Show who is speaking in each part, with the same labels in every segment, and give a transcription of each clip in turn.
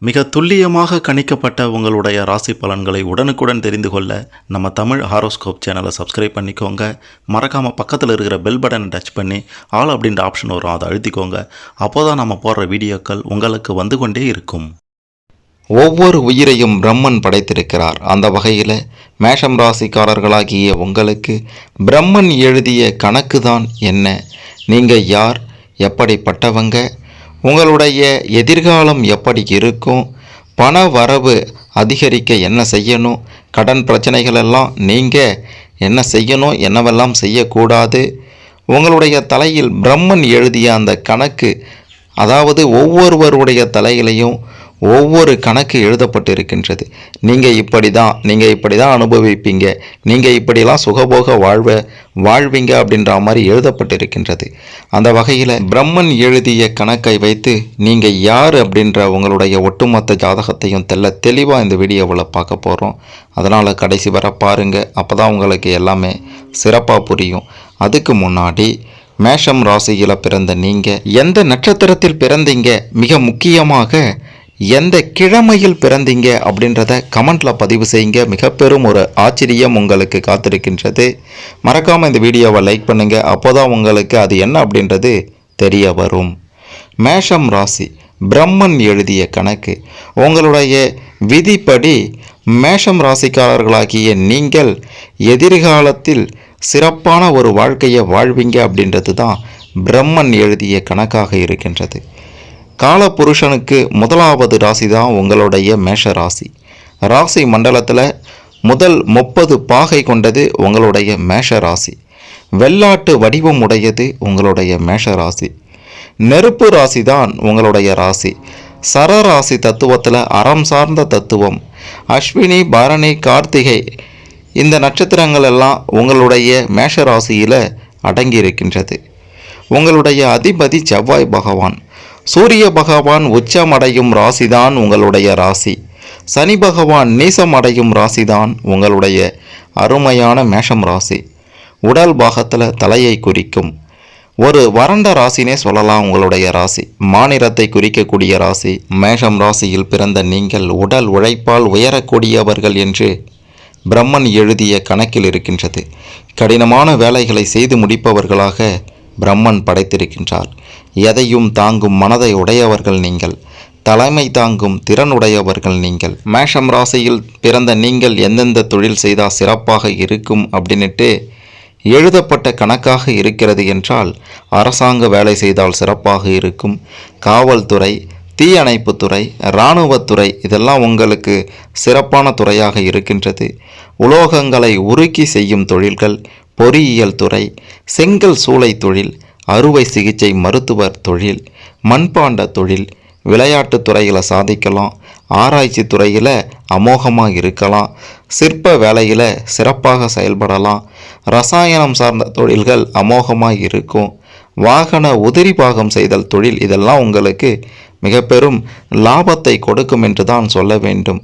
Speaker 1: மிக துல்லியமாக கணிக்கப்பட்ட உங்களுடைய ராசி பலன்களை உடனுக்குடன் தெரிந்து கொள்ள நம்ம தமிழ் ஹாரோஸ்கோப் சேனலை சப்ஸ்கிரைப் பண்ணிக்கோங்க. மறக்காமல் பக்கத்தில் இருக்கிற பெல் பட்டனை டச் பண்ணி ஆல் அப்படின்ற ஆப்ஷன் வரும், அதை அழுத்திக்கோங்க. அப்போ தான் நம்ம போடுற வீடியோக்கள் உங்களுக்கு வந்து கொண்டே இருக்கும்.
Speaker 2: ஒவ்வொரு உயிரையும் பிரம்மன் படைத்திருக்கிறார். அந்த வகையில் மேஷம் ராசிக்காரர்களாகிய உங்களுக்கு பிரம்மன் எழுதிய கணக்கு தான் என்ன? நீங்கள் யார்? எப்படிப்பட்டவங்க? உங்களுடைய எதிர்காலம் எப்படி இருக்கும்? பண வரவு அதிகரிக்க என்ன செய்யணும்? கடன் பிரச்சனைகளெல்லாம் நீங்கள் என்ன செய்யணும், என்னவெல்லாம் செய்யக்கூடாது? உங்களுடைய தலையில் பிரம்மன் எழுதிய அந்த கணக்கு, அதாவது ஒவ்வொருவருடைய தலையிலையும் ஒவ்வொரு கணக்கு எழுதப்பட்டு இருக்கின்றது. நீங்கள் இப்படி தான் அனுபவிப்பீங்க, நீங்கள் இப்படிலாம் சுகபோக வாழ்வீங்க அப்படின்ற மாதிரி எழுதப்பட்டு இருக்கின்றது. அந்த வகையில் பிரம்மன் எழுதிய கணக்கை வைத்து நீங்கள் யார் அப்படின்ற உங்களுடைய ஒட்டுமொத்த ஜாதகத்தையும் தெளிவாக இந்த வீடியோவில் பார்க்க போகிறோம். அதனால் கடைசி வர பாருங்கள், அப்போ தான் உங்களுக்கு எல்லாமே சிறப்பாக புரியும். அதுக்கு முன்னாடி மேஷம் ராசியில் பிறந்த நீங்கள் எந்த நட்சத்திரத்தில் பிறந்தீங்க, மிக முக்கியமாக எந்த கிழமையில் பிறந்தீங்க அப்படின்றத கமெண்ட்டில் பதிவு செய்யுங்க. மிக பெரும் ஒரு ஆச்சரியம் உங்களுக்கு காத்திருக்கின்றது. மறக்காமல் இந்த வீடியோவை லைக் பண்ணுங்கள், அப்போ தான் உங்களுக்கு அது என்ன அப்படின்றது தெரிய வரும். மேஷம் ராசி பிரம்மன் எழுதிய கணக்கு. உங்களுடைய விதிப்படி மேஷம் ராசிக்காரர்களாகிய நீங்கள் எதிர்காலத்தில் சிறப்பான ஒரு வாழ்க்கையை வாழ்வீங்க அப்படின்றது தான் பிரம்மன் எழுதிய கணக்காக இருக்கின்றது. காலபுருஷனுக்கு முதலாவது ராசி தான் உங்களுடைய மேஷ ராசி. ராசி மண்டலத்தில் முதல் 30 பாகை கொண்டது உங்களுடைய மேஷ ராசி. வெள்ளாட்டு வடிவம் உடையது உங்களுடைய மேஷ ராசி. நெருப்பு ராசி தான் உங்களுடைய ராசி. சரராசி தத்துவத்தில் அறம் சார்ந்த தத்துவம். அஸ்வினி, பரணி, கார்த்திகை இந்த நட்சத்திரங்கள் எல்லாம் உங்களுடைய மேஷ ராசியில் அடங்கி இருக்கின்றது. உங்களுடைய அதிபதி செவ்வாய் பகவான். சூரிய பகவான் உச்சமடையும் ராசிதான் உங்களுடைய ராசி. சனி பகவான் நீசமடையும் ராசிதான் உங்களுடைய அருமையான மேஷம் ராசி. உடல் பாகத்தில் தலையை குறிக்கும் ஒரு வறண்ட ராசினே சொல்லலாம் உங்களுடைய ராசி. மாநிலத்தை குறிக்கக்கூடிய ராசி. மேஷம் ராசியில் பிறந்த நீங்கள் உடல் உழைப்பால் உயரக்கூடியவர்கள் என்று பிரம்மன் எழுதிய கணக்கில் இருக்கின்றது. கடினமான வேலைகளை செய்து முடிப்பவர்களாக பிரம்மன் படைத்திருக்கின்றார். எதையும் தாங்கும் மனதை உடையவர்கள் நீங்கள். தலைமை தாங்கும் திறனுடையவர்கள் நீங்கள். மேஷம் ராசியில் பிறந்த நீங்கள் எந்தெந்த தொழில் செய்தால் சிறப்பாக இருக்கும் அப்படின்ட்டு எழுதப்பட்ட கணக்காக இருக்கிறது என்றால், அரசாங்க வேலை செய்தால் சிறப்பாக இருக்கும். காவல்துறை, தீயணைப்புத்துறை, இராணுவத்துறை இதெல்லாம் உங்களுக்கு சிறப்பான துறையாக இருக்கின்றது. உலோகங்களை உருக்கி செய்யும் தொழில்கள், பொறியியல் துறை, செங்கல் சூளை தொழில், அறுவை சிகிச்சை மருத்துவர் தொழில், மண்பாண்ட தொழில், விளையாட்டு துறையில் சாதிக்கலாம். ஆராய்ச்சி துறையில் அமோகமாக இருக்கலாம். சிற்ப வேலையில் சிறப்பாக செயல்படலாம். ரசாயனம் சார்ந்த தொழில்கள் அமோகமாக இருக்கும். வாகன உதிரி பாகம் செய்தல் தொழில் இதெல்லாம் உங்களுக்கு மிக பெரும் லாபத்தை கொடுக்கும் என்று தான் சொல்ல வேண்டும்.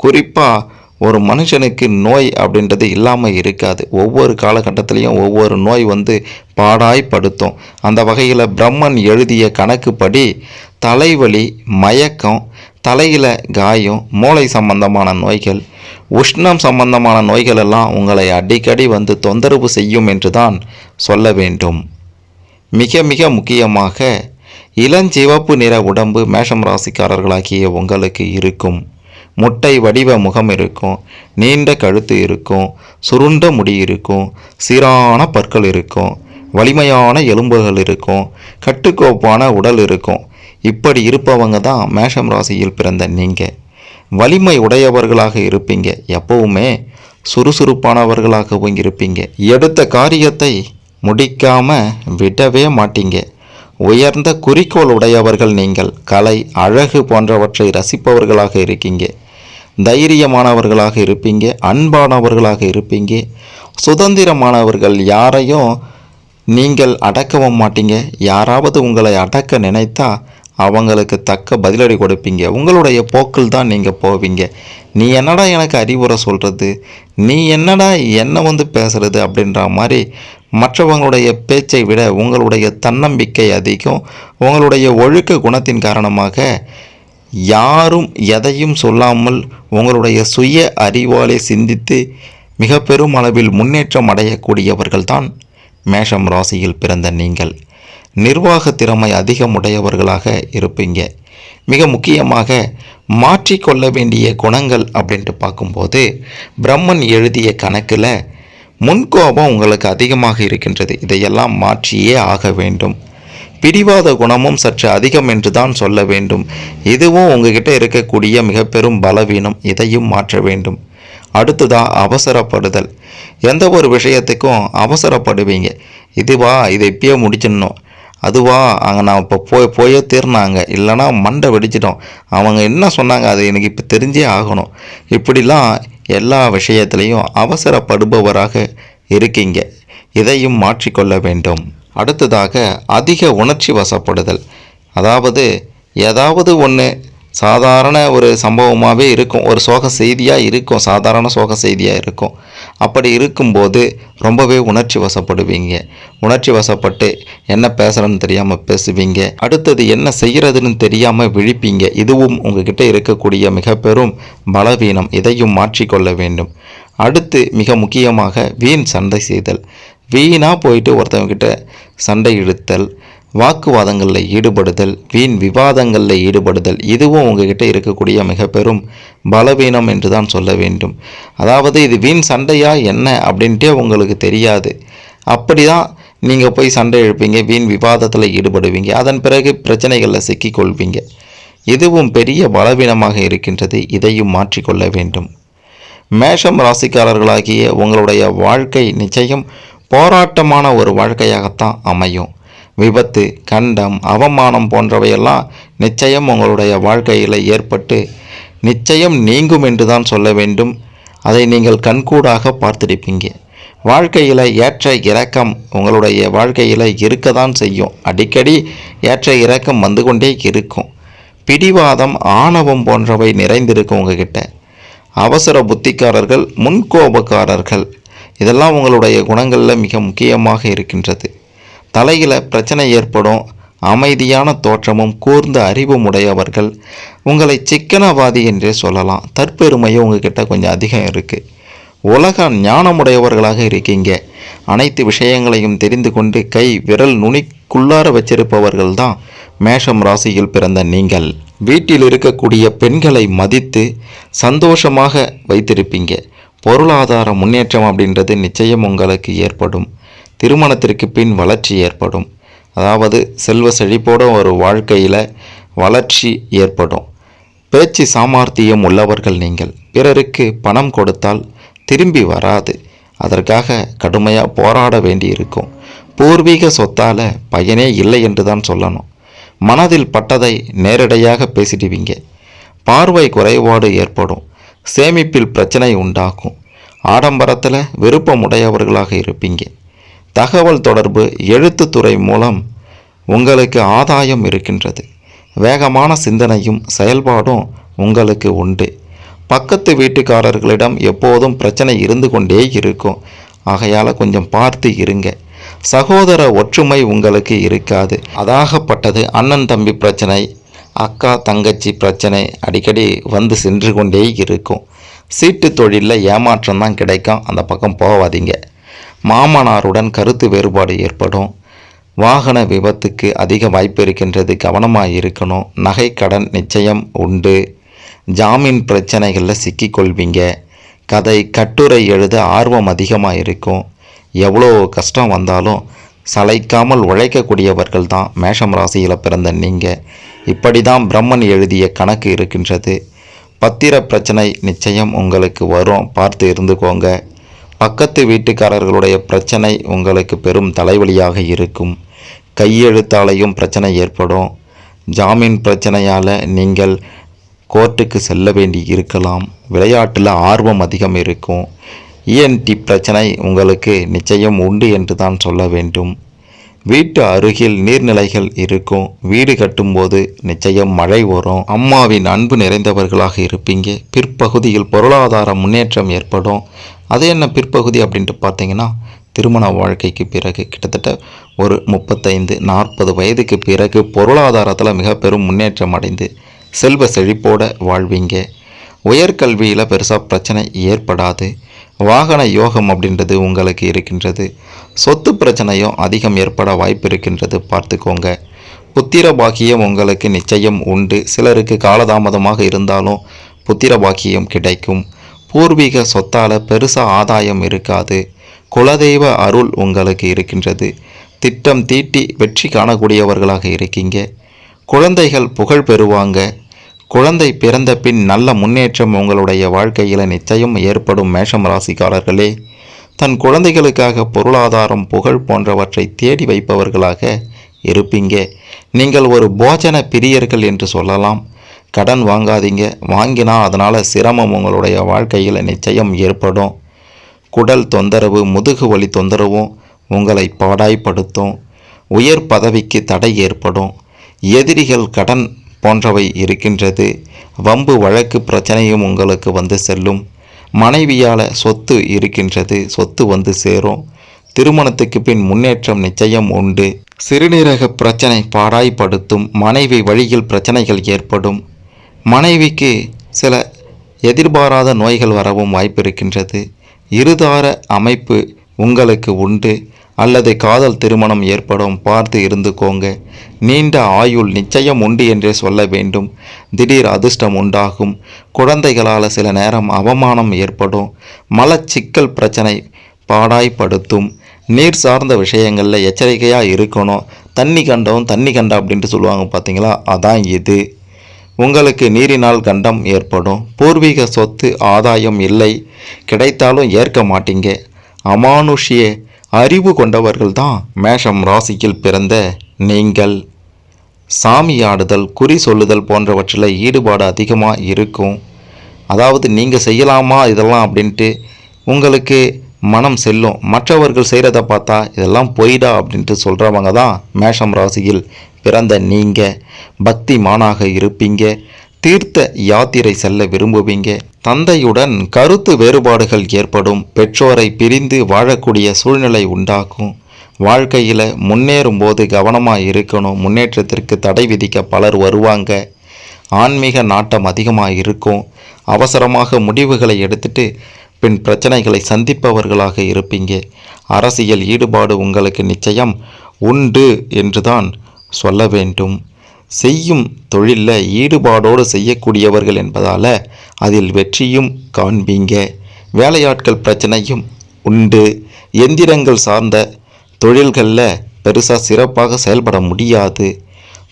Speaker 2: குறிப்பாக ஒரு மனுஷனுக்கு நோய் அப்படின்றது இல்லாமல் இருக்காது. ஒவ்வொரு காலகட்டத்திலையும் ஒவ்வொரு நோய் பாடாய்படுத்தும். அந்த வகையில் பிரம்மன் எழுதிய கணக்குப்படி தலைவலி, மயக்கம், தலையில் காயம், மூளை சம்பந்தமான நோய்கள், உஷ்ணம் சம்பந்தமான நோய்கள் எல்லாம் உங்களை அடிக்கடி தொந்தரவு செய்யும் என்று தான் சொல்ல வேண்டும். மிக மிக முக்கியமாக இளஞ்சிவப்பு நிற உடம்பு மேஷம் ராசிக்காரர்களாகிய உங்களுக்கு இருக்கும். முட்டை வடிவ முகம் இருக்கும். நீண்ட கழுத்து இருக்கும். சுருண்ட முடி இருக்கும். சீரான பற்கள் இருக்கும். வலிமையான எலும்புகள் இருக்கும். கட்டுக்கோப்பான உடல் இருக்கும். இப்படி இருப்பவங்க தான் மேஷம் ராசியில் பிறந்த நீங்கள். வலிமை உடையவர்களாக இருப்பீங்க. எப்பவுமே சுறுசுறுப்பானவர்களாகவும் இருப்பீங்க. எடுத்த காரியத்தை முடிக்காமல் விடவே மாட்டீங்க. உயர்ந்த குறிக்கோள் உடையவர்கள் நீங்கள். கலை, அழகு போன்றவற்றை ரசிப்பவர்களாக இருக்கீங்க. தைரியமானவர்களாக இருப்பீங்க. அன்பானவர்களாக இருப்பீங்க. சுதந்திரமானவர்கள். யாரையும் நீங்கள் அடக்கவும் மாட்டீங்க. யாராவது உங்களை அடக்க நினைத்தா அவங்களுக்கு தக்க பதிலடி கொடுப்பீங்க. உங்களுடைய போக்கில் தான் நீங்கள் போவீங்க. நீ என்னடா எனக்கு அறிவுரை சொல்கிறது, நீ என்னடா என்ன பேசுகிறது அப்படின்ற மாதிரி மற்றவங்களுடைய பேச்சை விட உங்களுடைய தன்னம்பிக்கை அதிகம். உங்களுடைய ஒழுக்க குணத்தின் காரணமாக யாரும் எதையும் சொல்லாமல் உங்களுடைய சுய அறிவாலே சிந்தித்து மிக பெரும் அளவில் முன்னேற்றம் அடையக்கூடியவர்கள்தான் மேஷம் ராசியில் பிறந்த நீங்கள். நிர்வாக திறமை அதிகமுடையவர்களாக இருப்பீங்க. மிக முக்கியமாக மாற்றிக்கொள்ள வேண்டிய குணங்கள் அப்படின்ட்டு பார்க்கும்போது, பிரம்மன் எழுதிய கணக்கில் முன்கோபம் உங்களுக்கு அதிகமாக இருக்கின்றது. இதையெல்லாம் மாற்றியே ஆக வேண்டும். பிடிவாத குணமும் சற்று அதிகம் என்று தான் சொல்ல வேண்டும். இதுவும் உங்ககிட்ட இருக்கக்கூடிய மிக பெரும் பலவீனம். இதையும் மாற்ற வேண்டும். அடுத்ததாக அவசரப்படுதல். எந்த ஒரு விஷயத்துக்கும் அவசரப்படுவீங்க. இதுவா, இதை இப்பயே முடிச்சிடணும், அதுவா அங்கே நான் இப்போ போயே தீர்னாங்க, இல்லைனா மண்டை வெடிச்சிட்டோம், அவங்க என்ன சொன்னாங்க அது எனக்கு இப்போ தெரிஞ்சே ஆகணும். இப்படிலாம் எல்லா விஷயத்துலேயும் அவசரப்படுபவராக இருக்கீங்க. இதையும் மாற்றிக்கொள்ள வேண்டும். அடுத்ததாக அதிக உணர்ச்சி வசப்படுதல். அதாவது ஏதாவது ஒன்று சாதாரண ஒரு சம்பவமாகவே இருக்கும், ஒரு சோக செய்தியாக இருக்கும், சாதாரண சோக செய்தியாக இருக்கும். அப்படி இருக்கும்போது ரொம்பவே உணர்ச்சி வசப்படுவீங்க. உணர்ச்சி வசப்பட்டு என்ன பேசுகிறேன்னு தெரியாமல் பேசுவீங்க. அடுத்தது என்ன செய்கிறதுன்னு தெரியாமல் விழிப்பீங்க. இதுவும் உங்ககிட்ட இருக்கக்கூடிய மிக பெரும் பலவீனம். இதையும் மாற்றிக்கொள்ள வேண்டும். அடுத்து மிக முக்கியமாக வீண் சண்டை செய்தல். வீணாக போயிட்டு ஒருத்தவங்கிட்ட சண்டை இழுத்தல், வாக்குவாதங்களில் ஈடுபடுதல், வீண் விவாதங்களில் ஈடுபடுதல், இதுவும் உங்ககிட்ட இருக்கக்கூடிய மிக பெரும் பலவீனம் என்று தான் சொல்ல வேண்டும். அதாவது இது வீண் சண்டையா என்ன அப்படின்ட்டே உங்களுக்கு தெரியாது. அப்படி தான் நீங்கள் போய் சண்டை இழுப்பீங்க, வீண் விவாதத்தில் ஈடுபடுவீங்க, அதன் பிறகு பிரச்சனைகளில் சிக்கிக்கொள்வீங்க. இதுவும் பெரிய பலவீனமாக இருக்கின்றது. இதையும் மாற்றிக்கொள்ள வேண்டும். மேஷம் ராசிக்காரர்களாகிய உங்களுடைய வாழ்க்கை நிச்சயம் போராட்டமான ஒரு வாழ்க்கையாகத்தான் அமையும். விபத்து, கண்டம், அவமானம் போன்றவையெல்லாம் நிச்சயம் உங்களுடைய வாழ்க்கையில் ஏற்பட்டு நிச்சயம் நீங்கும் என்று தான் சொல்ல வேண்டும். அதை நீங்கள் கண்கூடாக பார்த்திருப்பீங்க. வாழ்க்கையில் ஏற்ற இறக்கம் உங்களுடைய வாழ்க்கையில் இருக்க தான் செய்யும். அடிக்கடி ஏற்ற இறக்கம் வந்து கொண்டே இருக்கும். பிடிவாதம், ஆணவம் போன்றவை நிறைந்திருக்கும் உங்ககிட்ட. அவசர புத்திக்காரர்கள், முன்கோபக்காரர்கள், இதெல்லாம் உங்களுடைய குணங்களில் மிக முக்கியமாக இருக்கின்றது. தலையில் பிரச்சனை ஏற்படும். அமைதியான தோற்றமும் கூர்ந்த அறிவும் உடையவர்கள். உங்களை சிக்கனவாதி என்றே சொல்லலாம். தற்பெருமையும் உங்ககிட்ட கொஞ்சம் அதிகம் இருக்குது. உலக ஞானமுடையவர்களாக இருக்கீங்க. அனைத்து விஷயங்களையும் தெரிந்து கொண்டு கை விரல் நுனிக்குள்ளார வச்சிருப்பவர்கள் தான் மேஷம் ராசியில் பிறந்த நீங்கள். வீட்டில் இருக்கக்கூடிய பெண்களை மதித்து சந்தோஷமாக வைத்திருப்பீங்க. பொருளாதார முன்னேற்றம் அப்படின்றது நிச்சயம் உங்களுக்கு ஏற்படும். திருமணத்திற்கு பின் வளர்ச்சி ஏற்படும். அதாவது செல்வ செழிப்போட ஒரு வாழ்க்கையில் வளர்ச்சி ஏற்படும். பேச்சு சாமர்த்தியம் உள்ளவர்கள் நீங்கள். பிறருக்கு பணம் கொடுத்தால் திரும்பி வராது. அதற்காக கடுமையாக போராட வேண்டியிருக்கும். பூர்வீக சொத்தால் பயனே இல்லை என்று தான் சொல்லணும். மனதில் பட்டதை நேரடியாக பேசிடுவீங்க. பார்வை குறைபாடு ஏற்படும். சேமிப்பில் பிரச்சனை உண்டாக்கும். ஆடம்பரத்தில் விருப்பமுடையவர்களாக இருப்பீங்க. தகவல் தொடர்பு, எழுத்துத்துறை மூலம் உங்களுக்கு ஆதாயம் இருக்கின்றது. வேகமான சிந்தனையும் செயல்பாடும் உங்களுக்கு உண்டு. பக்கத்து வீட்டுக்காரர்களிடம் எப்போதும் பிரச்சனை இருந்து கொண்டே இருக்கும். ஆகையால் கொஞ்சம் பார்த்து இருங்க. சகோதர ஒற்றுமை உங்களுக்கு இருக்காது. அதாகப்பட்டது அண்ணன் தம்பி பிரச்சனை, அக்கா தங்கச்சி பிரச்சனை அடிக்கடி வந்து சென்று கொண்டே இருக்கும். சீட்டு தொழிலில் ஏமாற்றம் தான் கிடைக்கும். அந்த பக்கம் போகாதீங்க. மாமனாருடன் கருத்து வேறுபாடு ஏற்படும். வாகன விபத்துக்கு அதிக வாய்ப்பு இருக்கின்றது. கவனமாக இருக்கணும். நகை கடன் நிச்சயம் உண்டு. ஜாமீன் பிரச்சனைகளில் சிக்கிக்கொள்வீங்க. கதை கட்டுரை எழுத ஆர்வம் அதிகமாக இருக்கும். எவ்வளோ கஷ்டம் வந்தாலும் சளைக்காமல் உழைக்கக்கூடியவர்கள் தான் மேஷம் ராசியில் பிறந்த நீங்கள். இப்படி தான் பிரம்மன் எழுதிய கணக்கு இருக்கின்றது. பத்திர பிரச்சனை நிச்சயம் உங்களுக்கு வரும். பார்த்து இருந்துக்கோங்க. பக்கத்து வீட்டுக்காரர்களுடைய பிரச்சனை உங்களுக்கு பெரும் தலைவலியாக இருக்கும். கையெழுத்தாலையும் பிரச்சனை ஏற்படும். ஜாமீன் பிரச்சனையால் நீங்கள் கோர்ட்டுக்கு செல்ல வேண்டி இருக்கலாம். விளையாட்டில் ஆர்வம் அதிகம் இருக்கும். இஎன்டி பிரச்சனை உங்களுக்கு நிச்சயம் உண்டு என்று தான் சொல்ல வேண்டும். வீட்டு அருகில் நீர்நிலைகள் இருக்கும். வீடு கட்டும்போது நிச்சயம் மழை வரும். அம்மாவின் அன்பு நிறைந்தவர்களாக இருப்பீங்க. பிற்பகுதியில் பொருளாதார முன்னேற்றம் ஏற்படும். அது என்ன பிற்பகுதி அப்படின்ட்டு பார்த்தீங்கன்னா, திருமண வாழ்க்கைக்கு பிறகு கிட்டத்தட்ட ஒரு 35-40 வயதுக்கு பிறகு பொருளாதாரத்தில் மிக பெரும் முன்னேற்றம் அடைந்து செல்வ செழிப்போட வாழ்வீங்க. உயர்கல்வியில் பெருசாக பிரச்சனை ஏற்படாது. வாகன யோகம் அப்படின்றது உங்களுக்கு இருக்கின்றது. சொத்து பிரச்சனையும் அதிகம் ஏற்பட வாய்ப்பு இருக்கின்றது, பார்த்துக்கோங்க. புத்திர பாக்கியம் உங்களுக்கு நிச்சயம் உண்டு. சிலருக்கு காலதாமதமாக இருந்தாலும் புத்திர பாக்கியம் கிடைக்கும். பூர்வீக சொத்தால் பெருசாக ஆதாயம் இருக்காது. குலதெய்வ அருள் உங்களுக்கு இருக்கின்றது. திட்டம் தீட்டி வெற்றி காணக்கூடியவர்களாக இருக்கீங்க. குழந்தைகள் புகழ் பெறுவாங்க. குழந்தை பிறந்த பின் நல்ல முன்னேற்றம் உங்களுடைய வாழ்க்கையில் நிச்சயம் ஏற்படும். மேஷம் ராசிக்காரர்களே, தன் குழந்தைகளுக்காக பொருளாதாரம் புகழ் போன்றவற்றை தேடி வைப்பவர்களாக இருப்பீங்க. நீங்கள் ஒரு போஜன பிரியர்கள் என்று சொல்லலாம். கடன் வாங்காதீங்க. வாங்கினா அதனால் சிரமம் உங்களுடைய வாழ்க்கையில் நிச்சயம் ஏற்படும். குடல் தொந்தரவு, முதுகு வலி தொந்தரவும் உங்களை பாடாய்படுத்தும். உயர் பதவிக்கு தடை ஏற்படும். எதிரிகள் கடன் போன்றவை இருக்கின்றது. வம்பு வழக்கு பிரச்சனையும் உங்களுக்கு வந்து செல்லும். மனைவியால் சொத்து இருக்கின்றது, சொத்து வந்து சேரும். திருமணத்துக்கு பின் முன்னேற்றம் நிச்சயம் உண்டு. சிறுநீரக பிரச்சனை பாடாய்படுத்தும். மனைவி வழியில் பிரச்சனைகள் ஏற்படும். மனைவிக்கு சில எதிர்பாராத நோய்கள் வரவும் வாய்ப்பு இருக்கின்றது. இருதார அமைப்பு உங்களுக்கு உண்டு. அல்லது காதல் திருமணம் ஏற்படும், பார்த்து இருந்துக்கோங்க. நீண்ட ஆயுள் நிச்சயம் உண்டு என்றே சொல்ல வேண்டும். திடீர் அதிர்ஷ்டம் உண்டாகும். குழந்தைகளால் சில நேரம் அவமானம் ஏற்படும். மலச்சிக்கல் பிரச்சனை பாடாய்படுத்தும். நீர் சார்ந்த விஷயங்களில் எச்சரிக்கையாக இருக்கணும். தண்ணி கண்டம் அப்படின்ட்டு சொல்லுவாங்க பார்த்தீங்களா, அதான் இது. உங்களுக்கு நீரினால் கண்டம் ஏற்படும். பூர்வீக சொத்து ஆதாயம் இல்லை, கிடைத்தாலும் ஏற்க மாட்டீங்க. அமானுஷ்ய அறிவு கொண்டவர்கள் தான் மேஷம் ராசியில் பிறந்த நீங்கள். சாமியாடுதல், குறி சொல்லுதல் போன்றவற்றில் ஈடுபாடு அதிகமாக இருக்கும். அதாவது நீங்கள் செய்யலாமா இதெல்லாம் அப்படின்ட்டு உங்களுக்கு மனம் செல்லும். மற்றவர்கள் செய்கிறத பார்த்தா இதெல்லாம் பொய்டா அப்படின்ட்டு சொல்கிறவங்க தான் மேஷம் ராசியில் பிறந்த நீங்கள். பக்திமானாக இருப்பீங்க. தீர்த்த யாத்திரை செல்ல விரும்புவீங்க. தந்தையுடன் கருத்து வேறுபாடுகள் ஏற்படும். பெற்றோரை பிரிந்து வாழக்கூடிய சூழ்நிலை உண்டாகும். வாழ்க்கையில் முன்னேறும் போது கவனமாக இருக்கணும். முன்னேற்றத்திற்கு தடை விதிக்க பலர் வருவாங்க. ஆன்மீக நாட்டம் அதிகமாக இருக்கும். அவசரமாக முடிவுகளை எடுத்துட்டு பின் பிரச்சனைகளை சந்திப்பவர்களாக இருப்பீங்க. அரசியல் ஈடுபாடு உங்களுக்கு நிச்சயம் உண்டு என்றுதான் சொல்ல வேண்டும். செய்யும் தொழிலில் ஈடுபாடோடு செய்யக்கூடியவர்கள் என்பதால் அதில் வெற்றியும் காண்பீங்க. வேலையாட்கள் பிரச்சனையும் உண்டு. எந்திரங்கள் சார்ந்த தொழில்களில் பெருசாக சிறப்பாக செயல்பட முடியாது.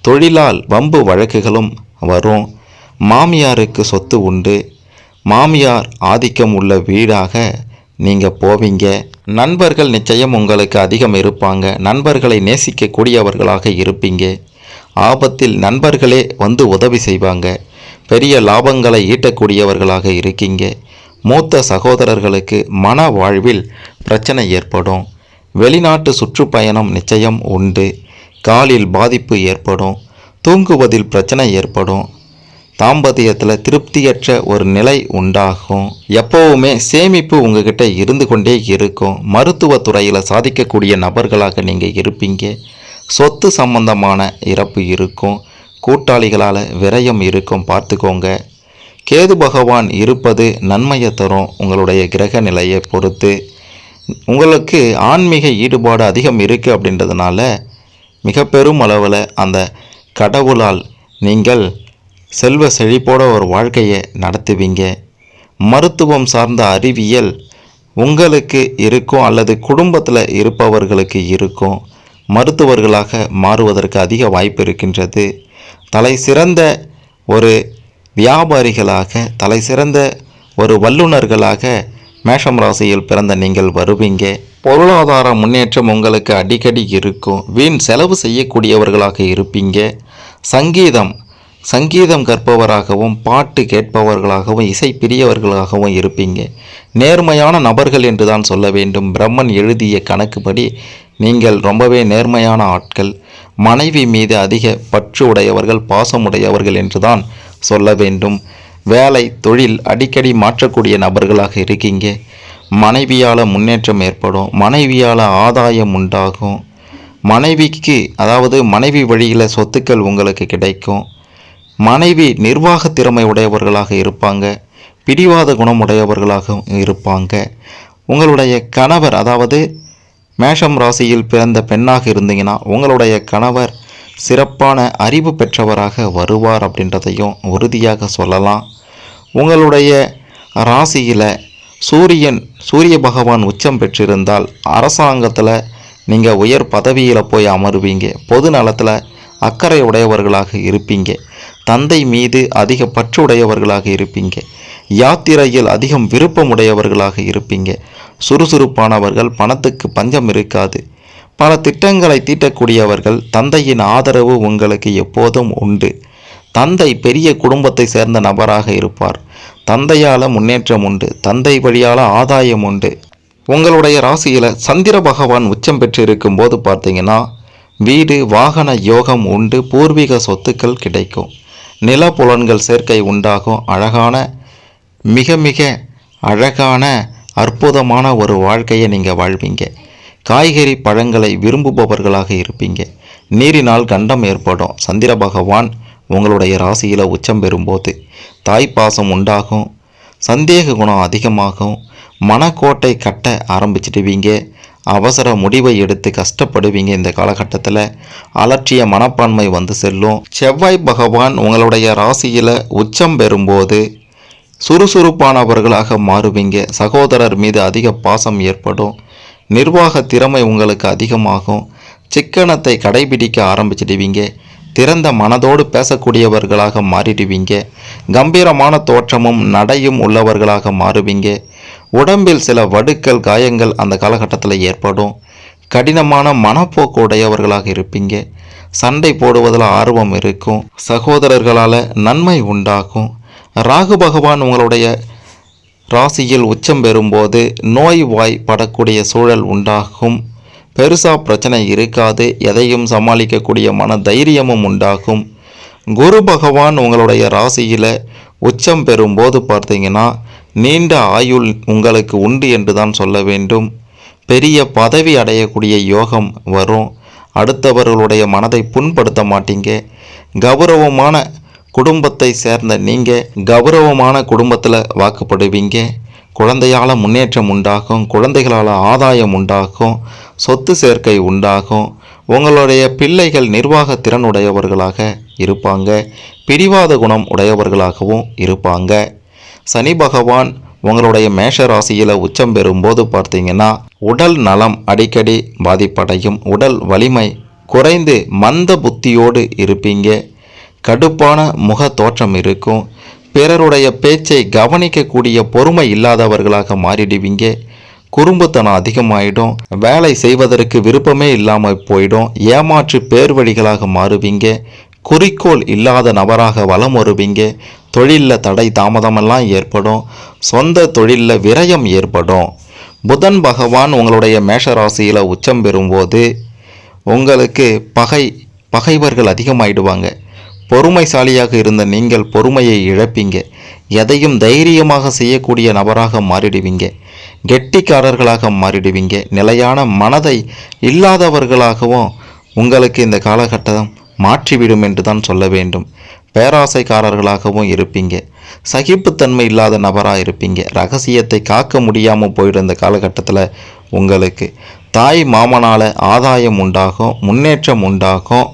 Speaker 2: தொழிலால் வம்பு வழக்குகளும் வரும். மாமியாருக்கு சொத்து உண்டு. மாமியார் ஆதிக்கம் உள்ள வீடாக நீங்கள் போவீங்க. நண்பர்கள் நிச்சயம் உங்களுக்கு அதிகம் இருப்பாங்க. நண்பர்களை நேசிக்கக்கூடியவர்களாக இருப்பீங்க. ஆபத்தில் நண்பர்களே வந்து உதவி செய்வாங்க. பெரிய லாபங்களை ஈட்டக்கூடியவர்களாக இருக்கீங்க. மூத்த சகோதரர்களுக்கு மன வாழ்வில் பிரச்சனை ஏற்படும். வெளிநாட்டு சுற்றுப்பயணம் நிச்சயம் உண்டு. காலில் பாதிப்பு ஏற்படும். தூங்குவதில் பிரச்சனை ஏற்படும். தாம்பத்தியத்தில் திருப்தியற்ற ஒரு நிலை உண்டாகும். எப்போவுமே சேமிப்பு உங்ககிட்ட இருந்து கொண்டே இருக்கும். மருத்துவத்துறையில் சாதிக்கக்கூடிய நபர்களாக நீங்கள் இருப்பீங்க. சொத்து சம்பந்தமான இறப்பு இருக்கும். கூட்டாளிகளால் விரயம் இருக்கும், பார்த்துக்கோங்க. கேது பகவான் இருப்பது நன்மையை தரும். உங்களுடைய கிரக நிலையை பொறுத்து உங்களுக்கு ஆன்மீக ஈடுபாடு அதிகம் இருக்குது. அப்படின்றதுனால மிக பெரும் அளவில் அந்த கடவுளால் நீங்கள் செல்வ செழிப்போட ஒரு வாழ்க்கையை நடத்துவீங்க. மருத்துவம் சார்ந்த அறிவியல் உங்களுக்கு இருக்கும், அல்லது குடும்பத்தில் இருப்பவர்களுக்கு இருக்கும். மருத்துவர்களாக மாறுவதற்கு அதிக வாய்ப்பு இருக்கின்றது. தலை சிறந்த ஒரு வியாபாரிகளாக, தலை சிறந்த ஒரு வல்லுநர்களாக மேஷம் ராசியில் பிறந்த நீங்கள் வருவீங்க. பொருளாதார முன்னேற்றம் உங்களுக்கு அடிக்கடி இருக்கும். வீண் செலவு செய்யக்கூடியவர்களாக இருப்பீங்க. சங்கீதம் கற்பவராகவும் பாட்டு கேட்பவர்களாகவும் இசை பிரியவர்களாகவும் இருப்பீங்க. நேர்மையான நபர்கள் என்று தான் சொல்ல வேண்டும். பிரம்மன் எழுதிய கணக்குப்படி நீங்கள் ரொம்பவே நேர்மையான ஆட்கள். மனைவி மீது அதிக பற்று உடையவர்கள், பாசமுடையவர்கள் என்று தான் சொல்ல வேண்டும். வேலை தொழில் அடிக்கடி மாற்றக்கூடிய நபர்களாக இருக்கீங்க. மனைவியால் முன்னேற்றம் ஏற்படும். மனைவியால் ஆதாயம் உண்டாகும். மனைவிக்கு, அதாவது மனைவி வழியில் சொத்துக்கள் உங்களுக்கு கிடைக்கும். மனைவி நிர்வாக திறமை உடையவர்களாக இருப்பாங்க. பிடிவாத குணம் உடையவர்களாக இருப்பாங்க. உங்களுடைய கணவர், அதாவது மேஷம் ராசியில் பிறந்த பெண்ணாக இருந்தீங்கன்னா உங்களுடைய கணவர் சிறப்பான அறிவு பெற்றவராக வருவார் அப்படின்றதையும் உறுதியாக சொல்லலாம். உங்களுடைய ராசியில் சூரிய பகவான் உச்சம் பெற்றிருந்தால் அரசாங்கத்தில் நீங்கள் உயர் பதவியில் போய் அமருவீங்க. பொது நலத்தில் அக்கறை உடையவர்களாக இருப்பீங்க. தந்தை மீது அதிக பற்று உடையவர்களாக இருப்பீங்க. யாத்திரையில் அதிகம் விருப்பமுடையவர்களாக இருப்பீங்க. சுறுசுறுப்பானவர்கள், பணத்துக்கு பஞ்சம் இருக்காது. பல திட்டங்களை தீட்டக்கூடியவர்கள். தந்தையின் ஆதரவு உங்களுக்கு எப்போதும் உண்டு. தந்தை பெரிய குடும்பத்தை சேர்ந்த நபராக இருப்பார். தந்தையால் முன்னேற்றம் உண்டு. தந்தை வழியால் ஆதாயம் உண்டு. உங்களுடைய ராசியில் சந்திர பகவான் உச்சம் பெற்றிருக்கும் போது பார்த்தீங்கன்னா வீடு வாகன யோகம் உண்டு. பூர்வீக சொத்துக்கள் கிடைக்கும். நிலப்புலன்கள் சேர்க்கை உண்டாகும். மிக மிக அழகான அற்புதமான ஒரு வாழ்க்கையை நீங்கள் வாழ்வீங்க. காய்கறி பழங்களை விரும்புபவர்களாக இருப்பீங்க. நீரினால் கண்டம் ஏற்படும். சந்திர பகவான் உங்களுடைய ராசியில் உச்சம் பெறும்போது தாய்ப்பாசம் உண்டாகும். சந்தேக குணம் அதிகமாகும். மனக்கோட்டை கட்ட ஆரம்பிச்சிடுவீங்க. அவசர முடிவை எடுத்து கஷ்டப்படுவீங்க. இந்த காலகட்டத்தில் அலட்சிய மனப்பான்மை வந்து செல்லும். செவ்வாய் பகவான் உங்களுடைய ராசியில் உச்சம் பெறும்போது சுறுசுறுப்பானவர்களாக மாறுவீங்க. சகோதரர் மீது அதிக பாசம் ஏற்படும். நிர்வாக திறமை உங்களுக்கு அதிகமாகும். சிக்கனத்தை கடைபிடிக்க ஆரம்பிச்சிடுவீங்க. திறந்த மனதோடு பேசக்கூடியவர்களாக மாறிடுவீங்க. கம்பீரமான தோற்றமும் நடையும் உள்ளவர்களாக மாறுவீங்க. உடம்பில் சில வடுக்கள் காயங்கள் அந்த காலகட்டத்தில் ஏற்படும். கடினமான மனப்போக்கு உடையவர்களாக இருப்பீங்க. சண்டை போடுவதில் ஆர்வம் இருக்கும். சகோதரர்களால் நன்மை உண்டாகும். ராகு பகவான் உங்களுடைய ராசியில் உச்சம் பெறும்போது நோய்வாய்ப்படக்கூடிய சூழல் உண்டாகும். பெருசாக பிரச்சனை இருக்காது. எதையும் சமாளிக்கக்கூடிய மன தைரியமும் உண்டாகும். குரு பகவான் உங்களுடைய ராசியில் உச்சம் பெறும்போது பார்த்தீங்கன்னா நீண்ட ஆயுள் உங்களுக்கு உண்டு என்று தான் சொல்ல வேண்டும். பெரிய பதவி அடையக்கூடிய யோகம் வரும். அடுத்தவர்களுடைய மனதை புண்படுத்த மாட்டீங்க. கௌரவமான குடும்பத்தை சேர்ந்த நீங்கள் கௌரவமான குடும்பத்தில் வாக்குப்படுவீங்க. குழந்தையால் முன்னேற்றம் உண்டாகும். குழந்தைகளால் ஆதாயம் உண்டாகும். சொத்து சேர்க்கை உண்டாகும். உங்களுடைய பிள்ளைகள் நிர்வாக திறன் உடையவர்களாக இருப்பாங்க. பிடிவாத குணம் உடையவர்களாகவும் இருப்பாங்க. சனி பகவான் உங்களுடைய மேஷ ராசியில் உச்சம் பெறும்போது பார்த்தீங்கன்னா உடல் நலம் அடிக்கடி பாதிப்படையும். உடல் வலிமை குறைந்து மந்த புத்தியோடு இருப்பீங்க. கடுப்பான முக தோற்றம் இருக்கும். பிறருடைய பேச்சை கவனிக்கக்கூடிய பொறுமை இல்லாதவர்களாக மாறிடுவீங்க. குறும்புத்தனம் அதிகமாயிடும். வேலை செய்வதற்கு விருப்பமே இல்லாமல் போயிடும். ஏமாற்று பேர்வழிகளாக மாறுவீங்க. குறிக்கோள் இல்லாத நபராக வலம் வருவீங்க. தொழிலில் தடை தாமதமெல்லாம் ஏற்படும். சொந்த தொழிலில் விரயம் ஏற்படும். புதன் பகவான் உங்களுடைய மேஷராசியில் உச்சம் பெறும்போது உங்களுக்கு பகைவர்கள் அதிகமாயிடுவாங்க. பொறுமைசாலியாக இருந்த நீங்கள் பொறுமையை இழப்பீங்க. எதையும் தைரியமாக செய்யக்கூடிய நபராக மாறிடுவீங்க. கெட்டிக்காரர்களாக மாறிடுவீங்க. நிலையான மனதை இல்லாதவர்களாகவும் உங்களுக்கு இந்த காலகட்டம் மாற்றிவிடும் என்று தான் சொல்ல வேண்டும். பேராசைக்காரர்களாகவும் இருப்பீங்க. சகிப்புத்தன்மை இல்லாத நபராக இருப்பீங்க. ரகசியத்தை காக்க முடியாமல் போயிடும். இந்த காலகட்டத்தில் உங்களுக்கு தாய் மாமனால் ஆதாயம் உண்டாகும். முன்னேற்றம் உண்டாகும்.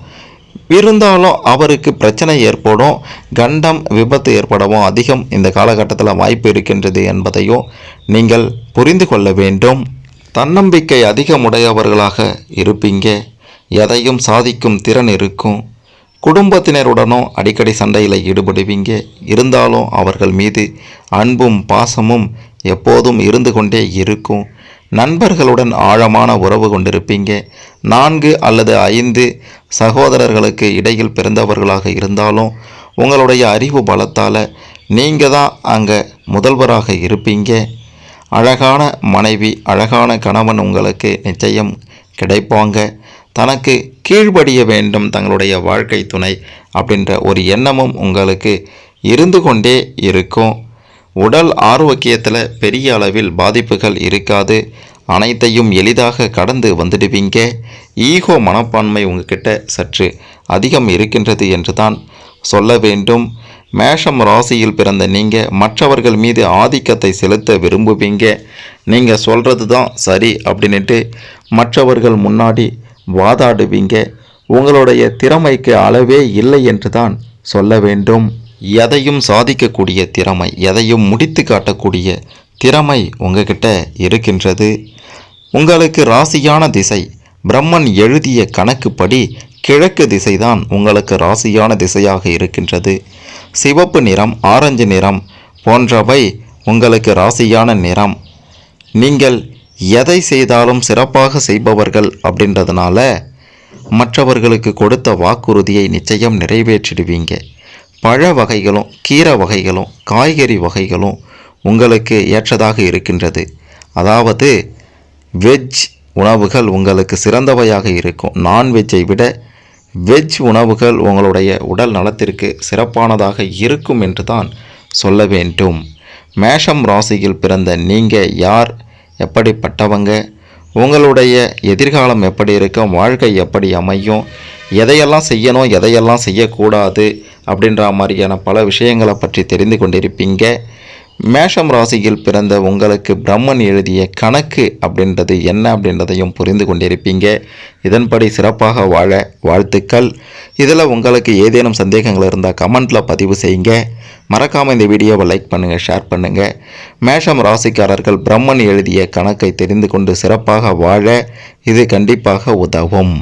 Speaker 2: இருந்தாலும் அவருக்கு பிரச்சனை ஏற்படும். கண்டம் விபத்து ஏற்படவும் அதிகம் இந்த காலகட்டத்தில் வாய்ப்பு இருக்கின்றது என்பதையும் நீங்கள் புரிந்து கொள்ள வேண்டும். தன்னம்பிக்கை அதிகமுடையவர்களாக இருப்பீங்க. எதையும் சாதிக்கும் திறன் இருக்கும். குடும்பத்தினருடனும் அடிக்கடி சண்டையில் ஈடுபடுவீங்க. இருந்தாலும் அவர்கள் மீது அன்பும் பாசமும் எப்போதும் இருந்து கொண்டே இருக்கும். நண்பர்களுடன் ஆழமான உறவு கொண்டிருப்பீங்க. 4 அல்லது 5 சகோதரர்களுக்கு இடையில் பிறந்தவர்களாக இருந்தாலும் உங்களுடைய அறிவு பலத்தால் நீங்கள் தான் அங்கே முதல்வராக இருப்பீங்க. அழகான மனைவி, அழகான கணவன் உங்களுக்கு நிச்சயம் கிடைப்பாங்க. தனக்கு கீழ்ப்படிய வேண்டும் தங்களுடைய வாழ்க்கை துணை அப்படின்ற ஒரு எண்ணமும் உங்களுக்கு இருந்து கொண்டே இருக்கும். உடல் ஆரோக்கியத்தில் பெரிய அளவில் பாதிப்புகள் இருக்காது. அனைத்தையும் எளிதாக கடந்து வந்துடுவீங்க. ஈகோ மனப்பான்மை உங்ககிட்ட சற்று அதிகம் இருக்கின்றது என்று தான் சொல்ல வேண்டும். மேஷம் ராசியில் பிறந்த நீங்கள் மற்றவர்கள் மீது ஆதிக்கத்தை செலுத்த விரும்புவீங்க. நீங்கள் சொல்கிறது தான் சரி அப்படின்ட்டு மற்றவர்கள் முன்னாடி வாதாடுவீங்க. உங்களுடைய திறமைக்கு அளவே இல்லை என்று தான் சொல்ல வேண்டும். எதையும் சாதிக்கக்கூடிய திறமை, எதையும் முடித்து காட்டக்கூடிய திறமை உங்ககிட்ட இருக்கின்றது. உங்களுக்கு ராசியான திசை பிரம்மன் எழுதிய கணக்குப்படி கிழக்கு திசைதான் உங்களுக்கு ராசியான திசையாக இருக்கின்றது. சிவப்பு நிறம், ஆரஞ்சு நிறம் போன்றவை உங்களுக்கு ராசியான நிறம். நீங்கள் எதை செய்தாலும் சிறப்பாக செய்பவர்கள் அப்படின்றதுனால மற்றவர்களுக்கு கொடுத்த வாக்குறுதியை நிச்சயம் நிறைவேற்றிடுவீங்க. பழ வகைகளும் கீரை வகைகளும் காய்கறி வகைகளும் உங்களுக்கு ஏற்றதாக இருக்கின்றது. அதாவது வெஜ் உணவுகள் உங்களுக்கு சிறந்தவையாக இருக்கும். நான்வெஜ்ஜை விட வெஜ் உணவுகள் உங்களுடைய உடல் நலத்திற்கு சிறப்பானதாக இருக்கும் என்று தான் சொல்ல வேண்டும். மேஷம் ராசியில் பிறந்த நீங்கள் யார், எப்படிப்பட்டவங்க, உங்களுடைய எதிர்காலம் எப்படி இருக்கும், வாழ்க்கை எப்படி அமையும், எதையெல்லாம் செய்யணும் எதையெல்லாம் செய்யக்கூடாது அப்படின்ற மாதிரியான பல விஷயங்களை பற்றி தெரிந்து கொண்டிருப்பீங்க. மேஷம் ராசியில் பிறந்த உங்களுக்கு பிரம்மன் எழுதிய கணக்கு அப்படின்றது என்ன அப்படின்றதையும் புரிந்து கொண்டிருப்பீங்க. இதன்படி சிறப்பாக வாழ வாழ்த்துக்கள். இதில் உங்களுக்கு ஏதேனும் சந்தேகங்கள் இருந்தால் கமெண்ட்டில் பதிவு செய்யுங்க. மறக்காமல் இந்த வீடியோவை லைக் பண்ணுங்கள், ஷேர் பண்ணுங்கள். மேஷம் ராசிக்காரர்கள் பிரம்மன் எழுதிய கணக்கை தெரிந்து கொண்டு சிறப்பாக வாழ இது கண்டிப்பாக உதவும்.